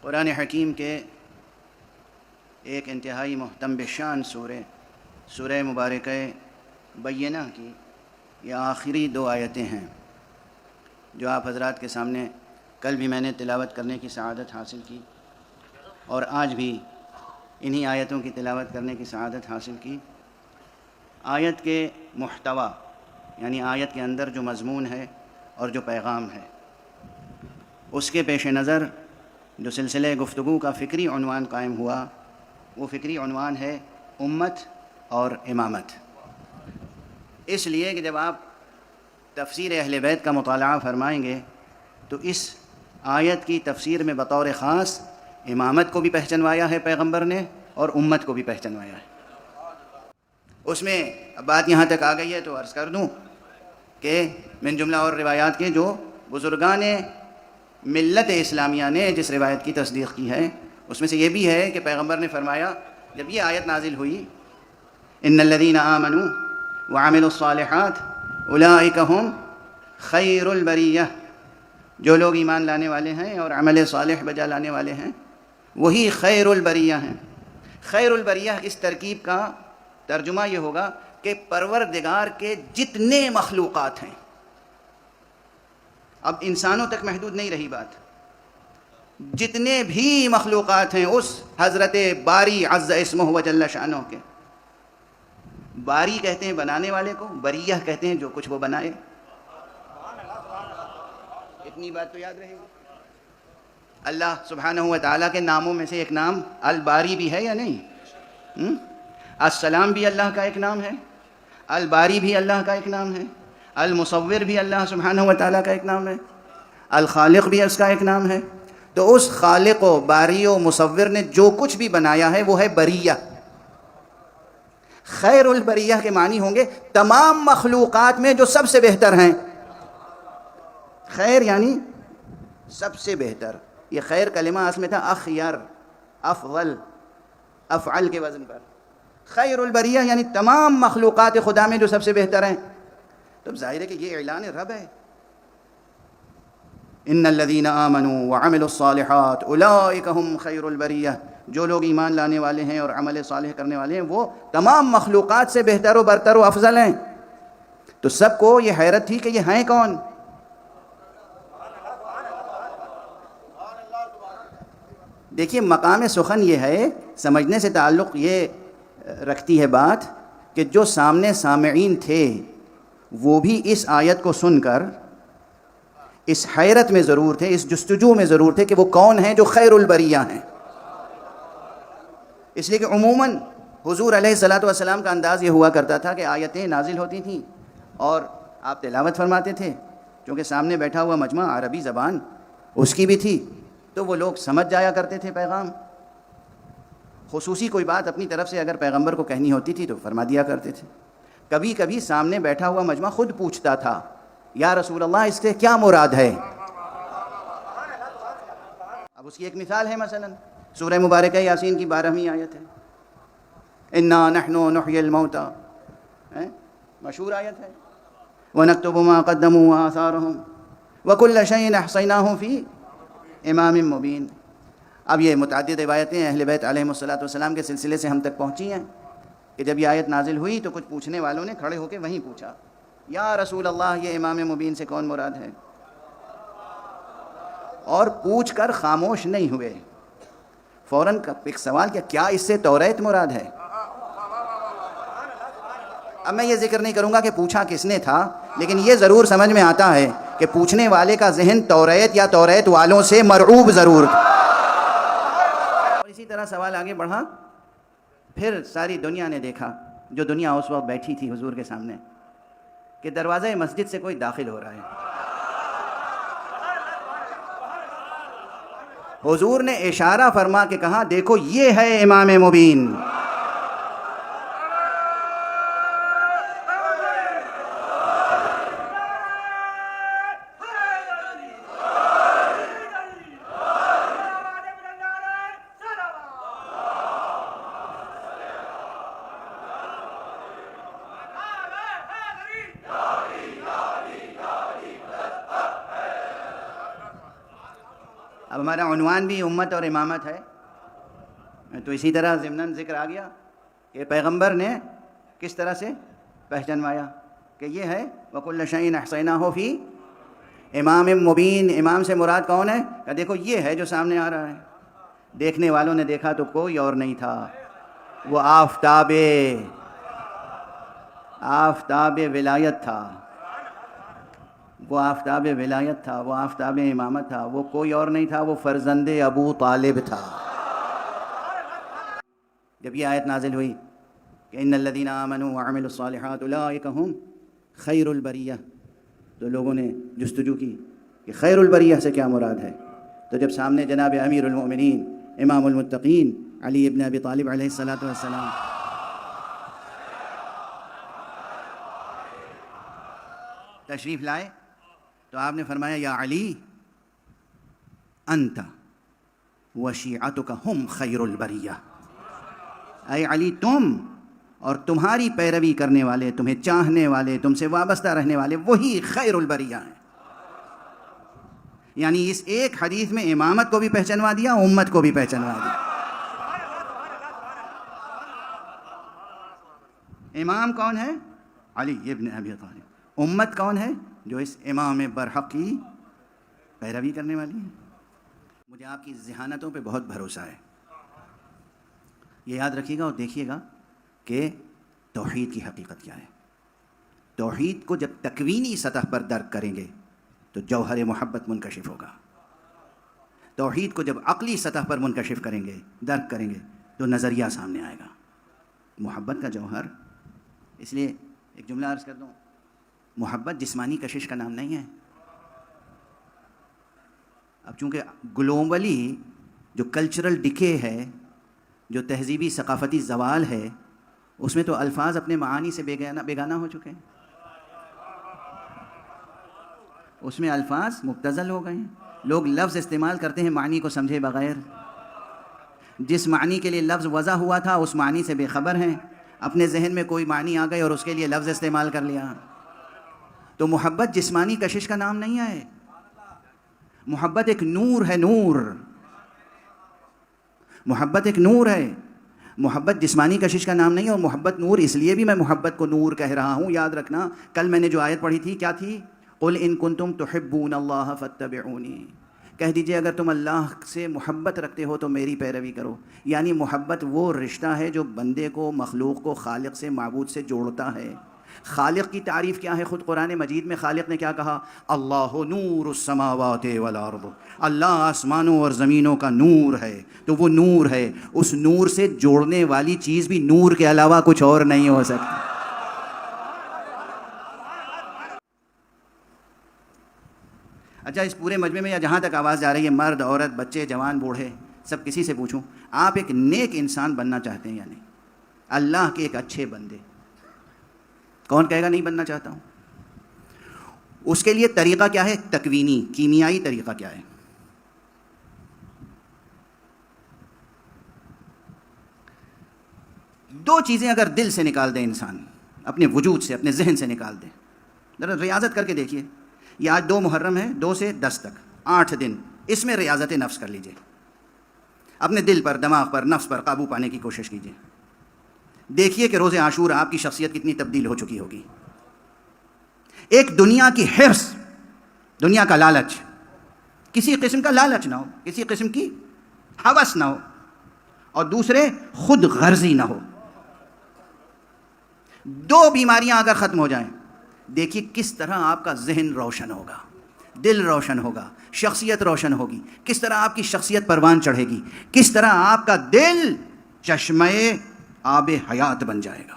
قرآن حکیم کے ایک انتہائی محتم بشان سورہ مبارکہ بینہ کی یہ آخری 2 آیتیں ہیں جو آپ حضرات کے سامنے کل بھی میں نے تلاوت کرنے کی سعادت حاصل کی اور آج بھی انہی آیتوں کی تلاوت کرنے کی سعادت حاصل کی۔ آیت کے محتوا یعنی آیت کے اندر جو مضمون ہے اور جو پیغام ہے اس کے پیش نظر جو سلسلہ گفتگو کا فکری عنوان قائم ہوا وہ فکری عنوان ہے امت اور امامت۔ اس لیے کہ جب آپ تفسیر اہل بیت کا مطالعہ فرمائیں گے تو اس آیت کی تفسیر میں بطور خاص امامت کو بھی پہچنوایا ہے پیغمبر نے اور امت کو بھی پہچنوایا ہے۔ اس میں اب بات یہاں تک آ گئی ہے تو عرض کر دوں کہ من جملہ اور روایات کے جو بزرگان ملت اسلامیہ نے جس روایت کی تصدیق کی ہے اس میں سے یہ بھی ہے کہ پیغمبر نے فرمایا جب یہ آیت نازل ہوئی ان الذین آمنوا وعملوا الصالحات اولئک هم خیر البریہ، جو لوگ ایمان لانے والے ہیں اور عمل صالح بجا لانے والے ہیں وہی خیر البریہ ہیں۔ خیر البریہ اس ترکیب کا ترجمہ یہ ہوگا کہ پروردگار کے جتنے مخلوقات ہیں، اب انسانوں تک محدود نہیں رہی بات، جتنے بھی مخلوقات ہیں اس حضرت باری عز اسمہ و جل شانہ کے، باری کہتے ہیں بنانے والے کو، بریہ کہتے ہیں جو کچھ وہ بنائے۔ اتنی بات تو یاد رہے گی۔ اللہ سبحانہ و تعالیٰ کے ناموں میں سے ایک نام الباری بھی ہے یا نہیں؟ السلام بھی اللہ کا ایک نام ہے، الباری بھی اللہ کا ایک نام ہے، المصور بھی اللہ سبحانہ و تعالیٰ کا ایک نام ہے، الخالق بھی اس کا ایک نام ہے۔ تو اس خالق و باری و مصور نے جو کچھ بھی بنایا ہے وہ ہے بریہ۔ خیر البریہ کے معنی ہوں گے تمام مخلوقات میں جو سب سے بہتر ہیں۔ خیر یعنی سب سے بہتر، یہ خیر کلمہ اصل میں تھا اخیر، افضل، افعل کے وزن پر۔ خیر البریہ یعنی تمام مخلوقات خدا میں جو سب سے بہتر ہیں۔ تو ظاہر ہے کہ یہ اعلان رب ہے، ان الذین آمنوا وعملوا الصالحات اولئک هم خیر البریہ، جو لوگ ایمان لانے والے ہیں اور عمل صالح کرنے والے ہیں وہ تمام مخلوقات سے بہتر و برتر و افضل ہیں۔ تو سب کو یہ حیرت تھی کہ یہ ہیں کون؟ دیکھیے مقام سخن یہ ہے، سمجھنے سے تعلق یہ رکھتی ہے بات کہ جو سامنے سامعین تھے وہ بھی اس آیت کو سن کر اس حیرت میں ضرور تھے، اس جستجو میں ضرور تھے کہ وہ کون ہیں جو خیر البریہ ہیں۔ اس لیے کہ عموماً حضور علیہ الصلاۃ والسلام کا انداز یہ ہوا کرتا تھا کہ آیتیں نازل ہوتی تھیں اور آپ تلاوت فرماتے تھے، کیونکہ سامنے بیٹھا ہوا مجمع عربی زبان اس کی بھی تھی تو وہ لوگ سمجھ جایا کرتے تھے پیغام۔ خصوصی کوئی بات اپنی طرف سے اگر پیغمبر کو کہنی ہوتی تھی تو فرما دیا کرتے تھے۔ کبھی کبھی سامنے بیٹھا ہوا مجمع خود پوچھتا تھا یا رسول اللہ اس سے کیا مراد ہے؟ اب اس کی ایک مثال ہے، مثلا سورہ مبارکہ یاسین کی 12ویں آیت ہے، انا نحن نحیی الموتى، مشہور آیت ہے، ونکتب ما قدموا وآثارهم وکل شیء احصیناہ فی امام مبین۔ اب یہ متعدد روایتیں اہل بیت علیہم الصلاۃ والسلام کے سلسلے سے ہم تک پہنچی ہیں کہ جب یہ آیت نازل ہوئی تو کچھ پوچھنے والوں نے کھڑے ہو کے وہیں پوچھا یا رسول اللہ یہ امام مبین سے کون مراد ہے؟ اور پوچھ کر خاموش نہیں ہوئے، فوراً ایک سوال کیا اس سے توریت مراد ہے؟ اب میں یہ ذکر نہیں کروں گا کہ پوچھا کس نے تھا، لیکن یہ ضرور سمجھ میں آتا ہے کہ پوچھنے والے کا ذہن توریت یا توریت والوں سے مرعوب ضرور تھا۔ اور اسی طرح سوال آگے بڑھا، پھر ساری دنیا نے دیکھا، جو دنیا اس وقت بیٹھی تھی حضور کے سامنے، کہ دروازہ مسجد سے کوئی داخل ہو رہا ہے۔ حضور نے اشارہ فرما کے کہا دیکھو یہ ہے امام مبین۔ اب ہمارا عنوان بھی امت اور امامت ہے، تو اسی طرح ضمناً ذکر آ گیا کہ پیغمبر نے کس طرح سے پہچنوایا کہ یہ ہے وَكُلَّ شَيْءٍ أَحْصَيْنَاهُ فِي امام مبین۔ امام سے مراد کون ہے؟ کہ دیکھو یہ ہے جو سامنے آ رہا ہے، دیکھنے والوں نے دیکھا تو کوئی اور نہیں تھا، وہ آفتاب ولایت تھا، وہ آفتاب ولایت تھا، وہ آفتاب امامت تھا، وہ کوئی اور نہیں تھا، وہ فرزند ابو طالب تھا۔ جب یہ آیت نازل ہوئی کہ ان الذین آمنوا وعملوا الصالحات اولئک هم خیر البریہ، تو لوگوں نے جستجو کی کہ خیر البریہ سے کیا مراد ہے، تو جب سامنے جناب امیر المؤمنین امام المتقین علی ابن ابی طالب علیہ الصلاۃ والسلام تشریف لائے تو آپ نے فرمایا یا علی انت وشیعتک ہم خیر البریہ، اے علی تم اور تمہاری پیروی کرنے والے، تمہیں چاہنے والے، تم سے وابستہ رہنے والے وہی خیر البریہ ہیں۔ یعنی اس ایک حدیث میں امامت کو بھی پہچنوا دیا، امت کو بھی پہچنوا دیا۔ امام کون ہے؟ علی ابن ابی طالب۔ امت کون ہے؟ جو اس امام برحق کی پیروی کرنے والی ہے۔ مجھے آپ کی ذہانتوں پہ بہت بھروسہ ہے، یہ یاد رکھیے گا اور دیکھیے گا کہ توحید کی حقیقت کیا ہے۔ توحید کو جب تکوینی سطح پر درک کریں گے تو جوہر محبت منکشف ہوگا، توحید کو جب عقلی سطح پر منکشف کریں گے، درک کریں گے، تو نظریہ سامنے آئے گا، محبت کا جوہر۔ اس لیے ایک جملہ عرض کر دوں، محبت جسمانی کشش کا نام نہیں ہے۔ اب چونکہ گلوبلی جو کلچرل ڈکے ہے، جو تہذیبی ثقافتی زوال ہے، اس میں تو الفاظ اپنے معانی سے بیگانہ ہو چکے ہیں، اس میں الفاظ مبتذل ہو گئے ہیں، لوگ لفظ استعمال کرتے ہیں معنی کو سمجھے بغیر، جس معنی کے لیے لفظ وضع ہوا تھا اس معنی سے بے خبر ہیں، اپنے ذہن میں کوئی معنی آ گئی اور اس کے لیے لفظ استعمال کر لیا۔ تو محبت جسمانی کشش کا نام نہیں ہے، محبت ایک نور ہے، نور، محبت ایک نور ہے، محبت جسمانی کشش کا نام نہیں ہے۔ اور محبت نور اس لیے بھی میں محبت کو نور کہہ رہا ہوں، یاد رکھنا کل میں نے جو آیت پڑھی تھی کیا تھی؟ قل ان کنتم تحبون اللہ فاتبعونی، کہہ دیجئے اگر تم اللہ سے محبت رکھتے ہو تو میری پیروی کرو۔ یعنی محبت وہ رشتہ ہے جو بندے کو، مخلوق کو خالق سے، معبود سے جوڑتا ہے۔ خالق کی تعریف کیا ہے؟ خود قرآن مجید میں خالق نے کیا کہا؟ اللہ نور السماوات والارض، اللہ آسمانوں اور زمینوں کا نور ہے۔ تو وہ نور ہے، اس نور سے جوڑنے والی چیز بھی نور کے علاوہ کچھ اور نہیں ہو سکتی۔ اچھا، اس پورے مجمع میں یا جہاں تک آواز جا رہی ہے، مرد، عورت، بچے، جوان، بوڑھے، سب کسی سے پوچھوں، آپ ایک نیک انسان بننا چاہتے ہیں یا نہیں؟ اللہ کے ایک اچھے بندے، کون کہے گا نہیں بننا چاہتا ہوں؟ اس کے لیے طریقہ کیا ہے؟ تکوینی، کیمیائی طریقہ کیا ہے؟ دو چیزیں اگر دل سے نکال دے انسان، اپنے وجود سے، اپنے ذہن سے نکال دے، ذرا ریاضت کر کے دیکھیے۔ یہ آج 2 محرم ہے، 2 سے 10 تک 8 دن، اس میں ریاضت نفس کر لیجئے، اپنے دل پر، دماغ پر، نفس پر قابو پانے کی کوشش کیجئے۔ دیکھیے کہ روز عاشورا آپ کی شخصیت کتنی تبدیل ہو چکی ہوگی۔ ایک دنیا کی حرص، دنیا کا لالچ، کسی قسم کا لالچ نہ ہو، کسی قسم کی ہوس نہ ہو، اور دوسرے خود غرضی نہ ہو۔ 2 بیماریاں اگر ختم ہو جائیں، دیکھیے کس طرح آپ کا ذہن روشن ہوگا، دل روشن ہوگا، شخصیت روشن ہوگی، کس طرح آپ کی شخصیت پروان چڑھے گی، کس طرح آپ کا دل چشمہ آب حیات بن جائے گا۔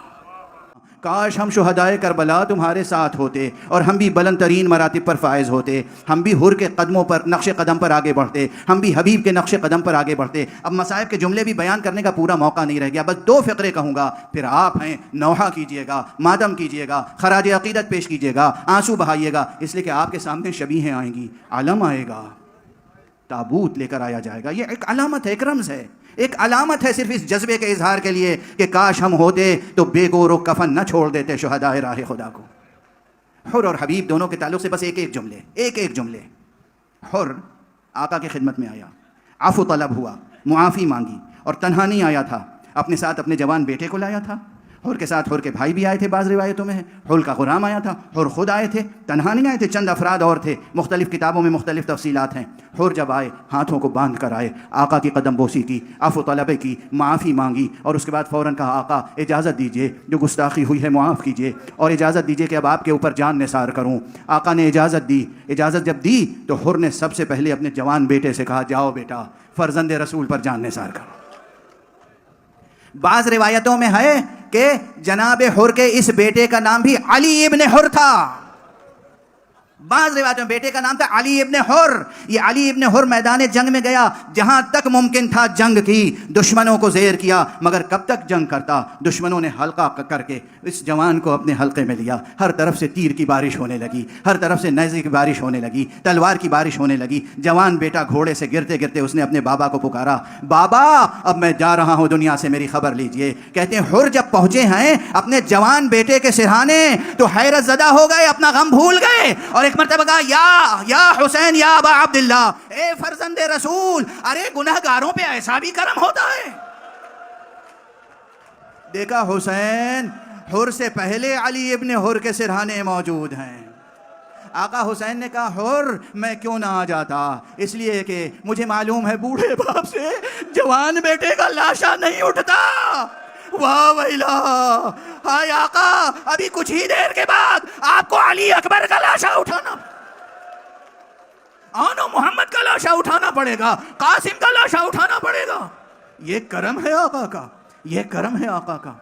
کاش ہم شہدائے کربلا تمہارے ساتھ ہوتے اور ہم بھی بلند ترین مراتب پر فائز ہوتے، ہم بھی حر کے قدموں پر، نقش قدم پر آگے بڑھتے، ہم بھی حبیب کے نقش قدم پر آگے بڑھتے۔ اب مصائب کے جملے بھی بیان کرنے کا پورا موقع نہیں رہ گیا، بس 2 فقرے کہوں گا، پھر آپ ہیں، نوحہ کیجئے گا، ماتم کیجئے گا، خراج عقیدت پیش کیجئے گا، آنسو بہائیے گا، اس لیے کہ آپ کے سامنے شبیہیں آئیں گی، علم آئے گا، تابوت لے کر آیا جائے گا۔ یہ ایک علامت ہے، ایک رمز ہے، ایک علامت ہے، صرف اس جذبے کے اظہار کے لیے کہ کاش ہم ہوتے تو بے گور و کفن نہ چھوڑ دیتے شہدائے راہ خدا کو۔ حر اور حبیب دونوں کے تعلق سے بس ایک جملے، حر آقا کی خدمت میں آیا, عفو طلب ہوا, معافی مانگی, اور تنہا نہیں آیا تھا, اپنے ساتھ اپنے جوان بیٹے کو لایا تھا. حر کے ساتھ حر کے بھائی بھی آئے تھے, بعض روایتوں میں ہے حر کا غلام آیا تھا, حر خود آئے تھے, تنہا نہیں آئے تھے, چند افراد اور تھے, مختلف کتابوں میں مختلف تفصیلات ہیں. حر جب آئے ہاتھوں کو باندھ کر آئے, آقا کی قدم بوسی کی, عفو طلب کی, معافی مانگی, اور اس کے بعد فوراً کہا آقا اجازت دیجیے, جو گستاخی ہوئی ہے معاف کیجیے, اور اجازت دیجیے کہ اب آپ کے اوپر جان نثار کروں. آقا نے اجازت دی. اجازت جب دی تو حر نے سب سے پہلے اپنے جوان بیٹے سے کہا جاؤ بیٹا فرزند رسول پر جان نثار کرو. بعض روایتوں میں ہے کہ جناب حر کے اس بیٹے کا نام بھی علی ابن حر تھا. بعض روایتوں میں بیٹے کا نام تھا علی ابن حر. یہ علی ابن حر میدان جنگ میں گیا, جہاں تک ممکن تھا جنگ کی, دشمنوں کو زیر کیا, مگر کب تک جنگ کرتا. دشمنوں نے حلقہ کر کے اس جوان کو اپنے حلقے میں لیا. ہر طرف سے تیر کی بارش ہونے لگی, ہر طرف سے نیزے کی بارش ہونے لگی, تلوار کی بارش ہونے لگی. جوان بیٹا گھوڑے سے گرتے گرتے اس نے اپنے بابا کو پکارا, بابا اب میں جا رہا ہوں دنیا سے, میری خبر لیجئے. کہتے ہیں حر جب پہنچے ہیں اپنے جوان بیٹے کے سرہانے تو حیرت زدہ ہو گئے, اپنا غم بھول گئے, اور ایک مرتبہ کہا یا حسین یا ابا عبداللہ, اے فرزند رسول, ارے گنہگاروں پہ ایسا بھی کرم ہوتا ہے. دیکھا حسین حر سے پہلے علی ابن حر کے سرہانے موجود ہیں. آقا حسین نے کہا حر میں کیوں نہ آ جاتا, اس لیے کہ مجھے معلوم ہے بوڑھے باپ سے جوان بیٹے کا لاشا نہیں اٹھتا. واہ ویلا, ہائے آقا ابھی کچھ ہی دیر کے بعد آپ کو علی اکبر کا لاشا اٹھانا, آنو محمد کا لاشا اٹھانا پڑے گا, قاسم کا لاشا اٹھانا پڑے گا. یہ کرم ہے آقا کا, یہ کرم ہے آقا کا.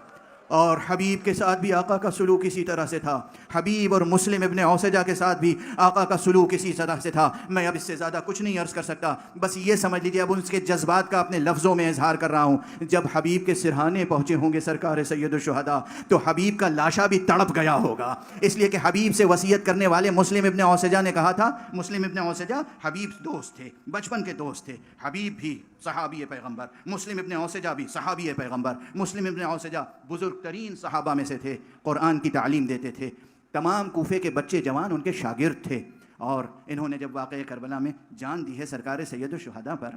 اور حبیب کے ساتھ بھی آقا کا سلوک اسی طرح سے تھا. حبیب اور مسلم ابن اوسجہ کے ساتھ بھی آقا کا سلوک اسی طرح سے تھا. میں اب اس سے زیادہ کچھ نہیں عرض کر سکتا, بس یہ سمجھ لیجیے اب ان کے جذبات کا اپنے لفظوں میں اظہار کر رہا ہوں. جب حبیب کے سرہانے پہنچے ہوں گے سرکار سید الشہداء تو حبیب کا لاشا بھی تڑپ گیا ہوگا, اس لیے کہ حبیب سے وصیت کرنے والے مسلم ابن اوسجہ نے کہا تھا. مسلم ابن اوسجہ حبیب دوست تھے, بچپن کے دوست تھے. حبیب بھی صحابی پیغمبر, مسلم ابن اوسجہ بھی صحابی پیغمبر. مسلم ابن اوسجہ بزرگ ترین صحابہ میں سے تھے, قرآن کی تعلیم دیتے تھے. تمام کوفے کے بچے جوان ان کے شاگرد تھے, اور انہوں نے جب واقعہ کربلا میں جان دی ہے سرکار سید الشہداء پر,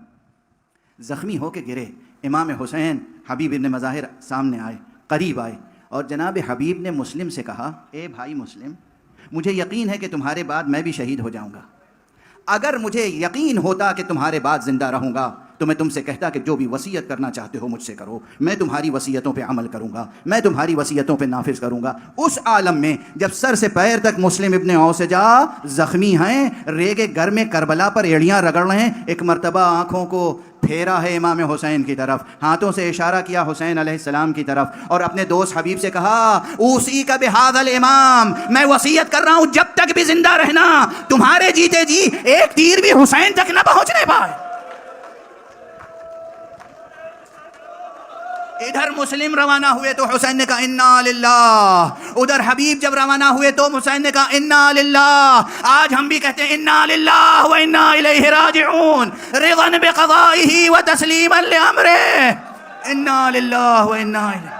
زخمی ہو کے گرے. امام حسین حبیب ابن مظاہر سامنے آئے, قریب آئے, اور جناب حبیب نے مسلم سے کہا اے بھائی مسلم, مجھے یقین ہے کہ تمہارے بعد میں بھی شہید ہو جاؤں گا. اگر مجھے یقین ہوتا کہ تمہارے بعد زندہ رہوں گا تو میں تم سے کہتا کہ جو بھی وصیت کرنا چاہتے ہو مجھ سے کرو, میں تمہاری وصیتوں پہ عمل کروں گا, میں تمہاری وصیتوں پہ نافذ کروں گا. اس عالم میں جب سر سے پیر تک مسلم ابن اوسجہ زخمی ہیں, ریگے گر میں کربلا پر ایڑیاں رگڑ رہے ہیں, ایک مرتبہ آنکھوں کو پھیرا ہے امام حسین کی طرف, ہاتھوں سے اشارہ کیا حسین علیہ السلام کی طرف, اور اپنے دوست حبیب سے کہا اوصی کا بہذا الامام, میں وصیت کر رہا ہوں جب تک بھی زندہ رہنا تمہارے جیتے جی ایک تیر بھی حسین تک نہ پہنچنے پائے. ادھر مسلم روانہ ہوئے تو حسین نے کہا انا للہ, ادھر حبیب جب روانہ ہوئے تو حسین نے کہا انا للہ. آج ہم بھی کہتے ہیں انا للہ و انا الیہ راجعون, رضا بقضائہ و تسلیما لامرہ, انا للہ و انا الیہ.